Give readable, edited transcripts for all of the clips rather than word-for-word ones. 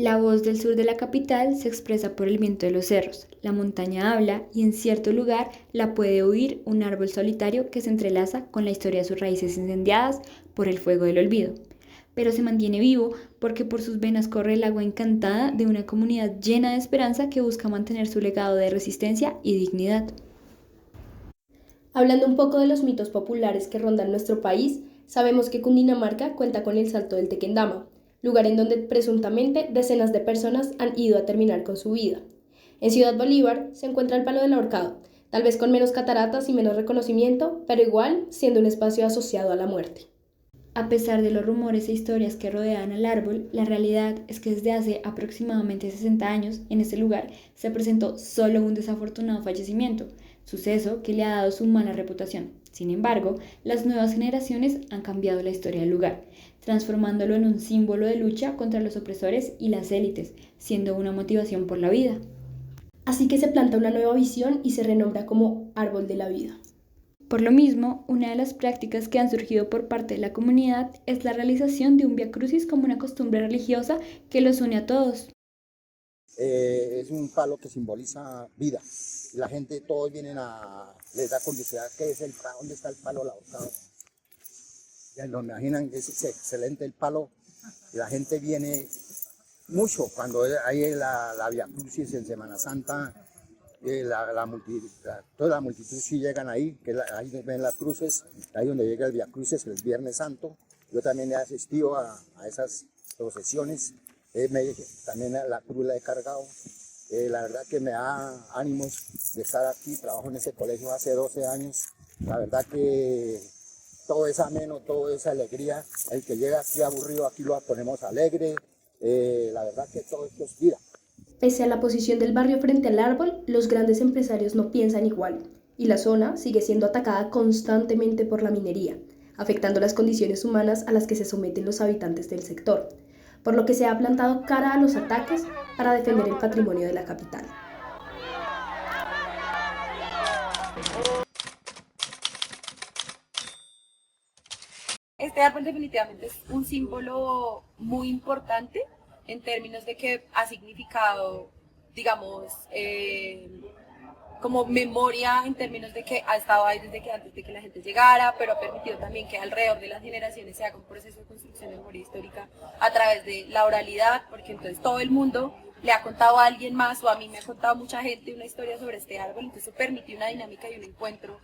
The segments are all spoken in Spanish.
La voz del sur de la capital se expresa por el viento de los cerros, la montaña habla y en cierto lugar la puede oír un árbol solitario que se entrelaza con la historia de sus raíces incendiadas por el fuego del olvido. Pero se mantiene vivo porque por sus venas corre el agua encantada de una comunidad llena de esperanza que busca mantener su legado de resistencia y dignidad. Hablando un poco de los mitos populares que rondan nuestro país, sabemos que Cundinamarca cuenta con el Salto del Tequendama, lugar en donde presuntamente decenas de personas han ido a terminar con su vida. En Ciudad Bolívar se encuentra el Palo del Ahorcado, tal vez con menos cataratas y menos reconocimiento, pero igual siendo un espacio asociado a la muerte. A pesar de los rumores e historias que rodean al árbol, la realidad es que desde hace aproximadamente 60 años en este lugar se presentó solo un desafortunado fallecimiento, suceso que le ha dado su mala reputación. Sin embargo, las nuevas generaciones han cambiado la historia del lugar, transformándolo en un símbolo de lucha contra los opresores y las élites, siendo una motivación por la vida. Así que se planta una nueva visión y se renombra como Árbol de la Vida. Por lo mismo, una de las prácticas que han surgido por parte de la comunidad es la realización de un Vía Crucis como una costumbre religiosa que los une a todos. Es un palo que simboliza vida. Y la gente, todos vienen les da curiosidad dónde está el palo ahorcado. Ya lo imaginan, es excelente el palo. Y la gente viene mucho cuando hay la Vía Crucis en Semana Santa. Toda la multitud sí llegan ahí, ahí ven las cruces, ahí donde llega el Vía Crucis el Viernes Santo. Yo también he asistido a esas procesiones, también a la cruz la he cargado. La verdad que me da ánimos de estar aquí, trabajo en ese colegio hace 12 años. La verdad que todo es ameno, todo es alegría. El que llega aquí aburrido, aquí lo ponemos alegre. La verdad que todo esto es vida. Pese a la posición del barrio frente al árbol, los grandes empresarios no piensan igual, y la zona sigue siendo atacada constantemente por la minería, afectando las condiciones humanas a las que se someten los habitantes del sector, por lo que se ha plantado cara a los ataques para defender el patrimonio de la capital. Este árbol definitivamente es un símbolo muy importante en términos de que ha significado, digamos, como memoria en términos de que ha estado ahí desde que antes de que la gente llegara, pero ha permitido también que alrededor de las generaciones se haga un proceso de construcción de memoria histórica a través de la oralidad, porque entonces todo el mundo le ha contado a alguien más o a mí me ha contado mucha gente una historia sobre este árbol, entonces eso permite una dinámica y un encuentro,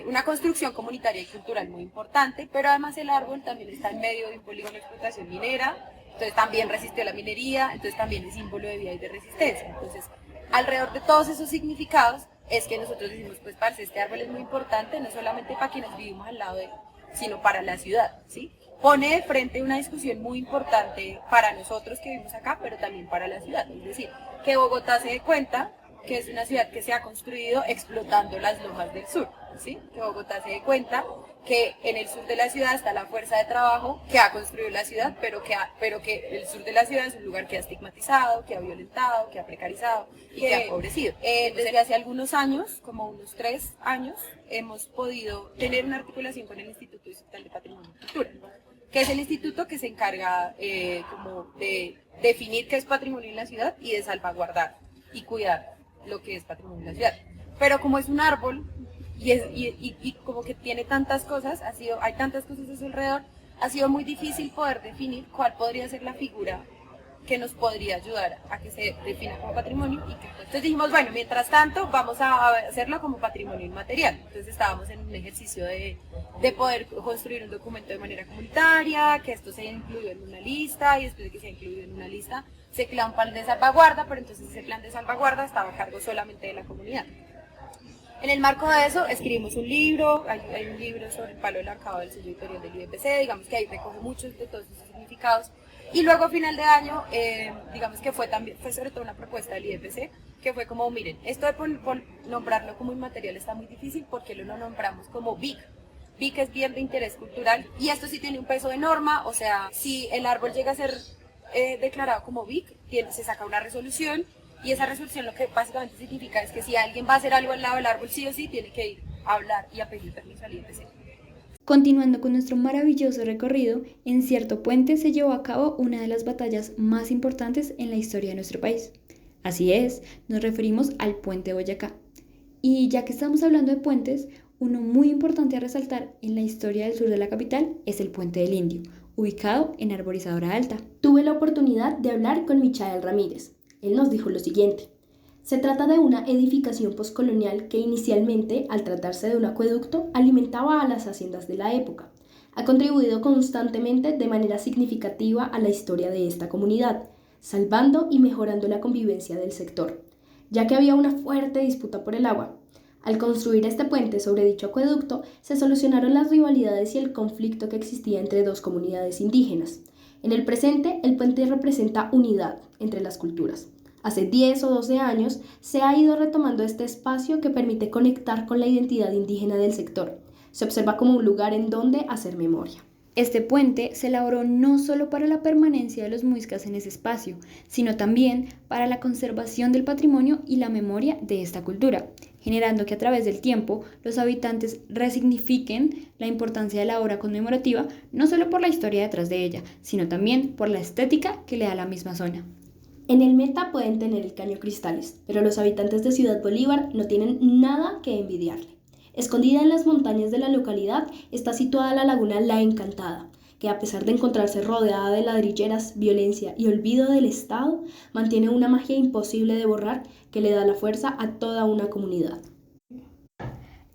una construcción comunitaria y cultural muy importante, pero además el árbol también está en medio de un polígono de explotación minera, entonces también resistió la minería, entonces también es símbolo de vida y de resistencia. Entonces, alrededor de todos esos significados es que nosotros decimos, pues parce, este árbol es muy importante, no solamente para quienes vivimos al lado de él, sino para la ciudad, ¿sí? Pone de frente una discusión muy importante para nosotros que vivimos acá, pero también para la ciudad, es decir, que Bogotá se dé cuenta que es una ciudad que se ha construido explotando las lomas del sur, ¿sí? Que Bogotá se dé cuenta que en el sur de la ciudad está la fuerza de trabajo que ha construido la ciudad, pero que el sur de la ciudad es un lugar que ha estigmatizado, que ha violentado, que ha precarizado y que ha empobrecido. Desde hace algunos años, como unos 3 años, hemos podido tener una articulación con el Instituto Distrital de Patrimonio y Cultura, que es el instituto que se encarga como de definir qué es patrimonio en la ciudad y de salvaguardar y cuidar lo que es patrimonio en la ciudad. Pero como es un árbol y como que tiene tantas cosas, hay tantas cosas a su alrededor, ha sido muy difícil poder definir cuál podría ser la figura que nos podría ayudar a que se defina como patrimonio y que entonces dijimos, bueno, mientras tanto vamos a hacerlo como patrimonio inmaterial. Entonces estábamos en un ejercicio de poder construir un documento de manera comunitaria, que esto se incluyó en una lista y después de que se ha incluido en una lista se crea un plan de salvaguarda, pero entonces ese plan de salvaguarda estaba a cargo solamente de la comunidad. En el marco de eso escribimos un libro, hay un libro sobre el palo del ahorcado del sello editorial del IEPC, digamos que ahí recoge muchos de todos esos significados. Y luego a final de año, digamos que fue sobre todo una propuesta del IEPC, que fue como, miren, esto de nombrarlo como inmaterial está muy difícil porque lo nombramos como BIC. BIC es bien de interés cultural y esto sí tiene un peso de norma, o sea, si el árbol llega a ser declarado como BIC, se saca una resolución y esa resolución lo que básicamente significa es que si alguien va a hacer algo al lado del árbol, sí o sí tiene que ir a hablar y a pedir permiso al IEPC. Continuando con nuestro maravilloso recorrido, en cierto puente se llevó a cabo una de las batallas más importantes en la historia de nuestro país. Así es, nos referimos al Puente Boyacá. Y ya que estamos hablando de puentes, uno muy importante a resaltar en la historia del sur de la capital es el Puente del Indio, ubicado en Arborizadora Alta. Tuve la oportunidad de hablar con Michael Ramírez. Él nos dijo lo siguiente. Se trata de una edificación postcolonial que inicialmente, al tratarse de un acueducto, alimentaba a las haciendas de la época. Ha contribuido constantemente de manera significativa a la historia de esta comunidad, salvando y mejorando la convivencia del sector, ya que había una fuerte disputa por el agua. Al construir este puente sobre dicho acueducto, se solucionaron las rivalidades y el conflicto que existía entre dos comunidades indígenas. En el presente, el puente representa unidad entre las culturas. Hace 10 o 12 años se ha ido retomando este espacio que permite conectar con la identidad indígena del sector. Se observa como un lugar en donde hacer memoria. Este puente se elaboró no solo para la permanencia de los muiscas en ese espacio, sino también para la conservación del patrimonio y la memoria de esta cultura, generando que a través del tiempo los habitantes resignifiquen la importancia de la obra conmemorativa, no solo por la historia detrás de ella, sino también por la estética que le da la misma zona. En el Meta pueden tener el Caño Cristales, pero los habitantes de Ciudad Bolívar no tienen nada que envidiarle. Escondida en las montañas de la localidad está situada la laguna La Encantada, que a pesar de encontrarse rodeada de ladrilleras, violencia y olvido del Estado, mantiene una magia imposible de borrar que le da la fuerza a toda una comunidad.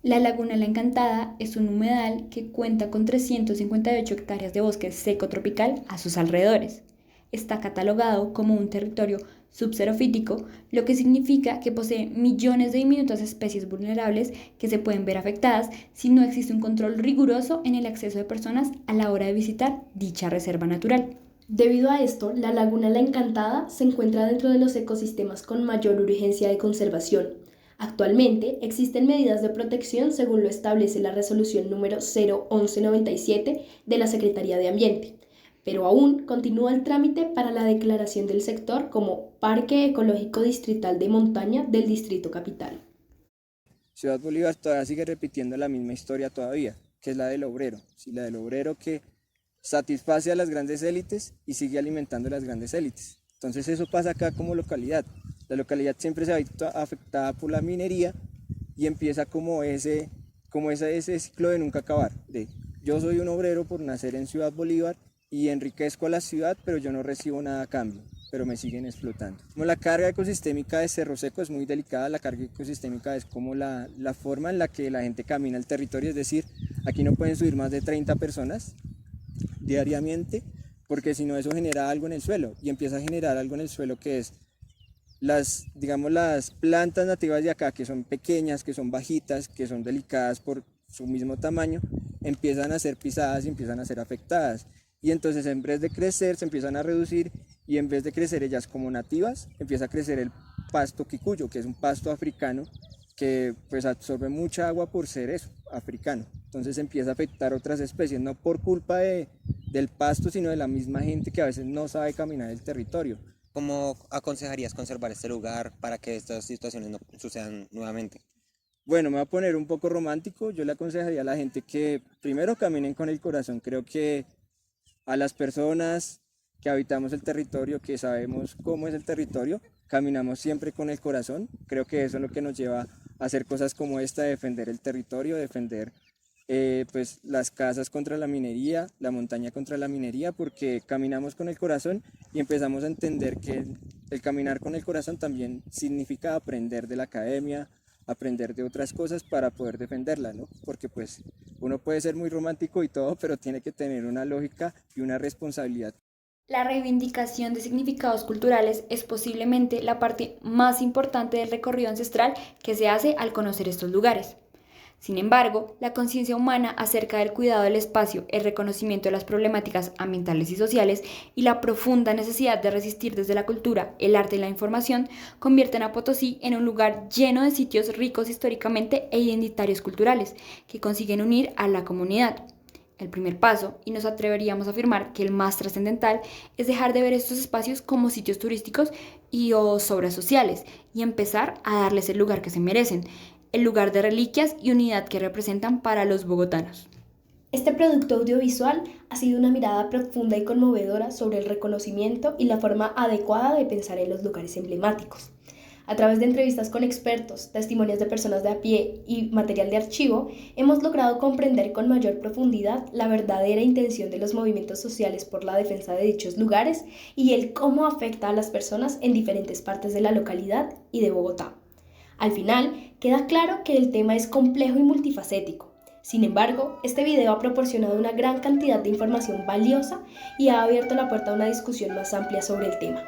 La Laguna La Encantada es un humedal que cuenta con 358 hectáreas de bosque seco tropical a sus alrededores. Está catalogado como un territorio subxerofítico, lo que significa que posee millones de diminutas especies vulnerables que se pueden ver afectadas si no existe un control riguroso en el acceso de personas a la hora de visitar dicha reserva natural. Debido a esto, la Laguna La Encantada se encuentra dentro de los ecosistemas con mayor urgencia de conservación. Actualmente existen medidas de protección según lo establece la resolución número 01197 de la Secretaría de Ambiente, pero aún continúa el trámite para la declaración del sector como Parque Ecológico Distrital de Montaña del Distrito Capital. Ciudad Bolívar todavía sigue repitiendo la misma historia todavía, que es la del obrero, ¿sí? La del obrero que satisface a las grandes élites y sigue alimentando a las grandes élites. Entonces eso pasa acá como localidad. La localidad siempre se ha visto afectada por la minería y empieza como ese ciclo de nunca acabar. De yo soy un obrero por nacer en Ciudad Bolívar y enriquezco a la ciudad, pero yo no recibo nada a cambio, pero me siguen explotando. Como la carga ecosistémica de Cerro Seco es muy delicada, la carga ecosistémica es como la forma en la que la gente camina el territorio, es decir, aquí no pueden subir más de 30 personas diariamente, porque si no eso genera algo en el suelo, y empieza a generar algo en el suelo que es las plantas nativas de acá, que son pequeñas, que son bajitas, que son delicadas por su mismo tamaño, empiezan a ser pisadas y empiezan a ser afectadas. Y entonces en vez de crecer se empiezan a reducir y en vez de crecer ellas como nativas empieza a crecer el pasto quicuyo, que es un pasto africano que pues absorbe mucha agua por ser eso, africano. Entonces empieza a afectar otras especies, no por culpa del pasto, sino de la misma gente que a veces no sabe caminar el territorio. ¿Cómo aconsejarías conservar este lugar para que estas situaciones no sucedan nuevamente? Bueno, me voy a poner un poco romántico. Yo le aconsejaría a la gente que primero caminen con el corazón. Creo que a las personas que habitamos el territorio, que sabemos cómo es el territorio, caminamos siempre con el corazón. Creo que eso es lo que nos lleva a hacer cosas como esta, defender el territorio, defender pues las casas contra la minería, la montaña contra la minería, porque caminamos con el corazón y empezamos a entender que el caminar con el corazón también significa aprender de la academia, aprender de otras cosas para poder defenderla, ¿no? Porque pues uno puede ser muy romántico y todo, pero tiene que tener una lógica y una responsabilidad. La reivindicación de significados culturales es posiblemente la parte más importante del recorrido ancestral que se hace al conocer estos lugares. Sin embargo, la conciencia humana acerca del cuidado del espacio, el reconocimiento de las problemáticas ambientales y sociales y la profunda necesidad de resistir desde la cultura, el arte y la información convierten a Potosí en un lugar lleno de sitios ricos históricamente e identitarios culturales que consiguen unir a la comunidad. El primer paso, y nos atreveríamos a afirmar que el más trascendental, es dejar de ver estos espacios como sitios turísticos o obras sociales y empezar a darles el lugar que se merecen, el lugar de reliquias y unidad que representan para los bogotanos. Este producto audiovisual ha sido una mirada profunda y conmovedora sobre el reconocimiento y la forma adecuada de pensar en los lugares emblemáticos. A través de entrevistas con expertos, testimonios de personas de a pie y material de archivo, hemos logrado comprender con mayor profundidad la verdadera intención de los movimientos sociales por la defensa de dichos lugares y el cómo afecta a las personas en diferentes partes de la localidad y de Bogotá. Al final, queda claro que el tema es complejo y multifacético. Sin embargo, este video ha proporcionado una gran cantidad de información valiosa y ha abierto la puerta a una discusión más amplia sobre el tema.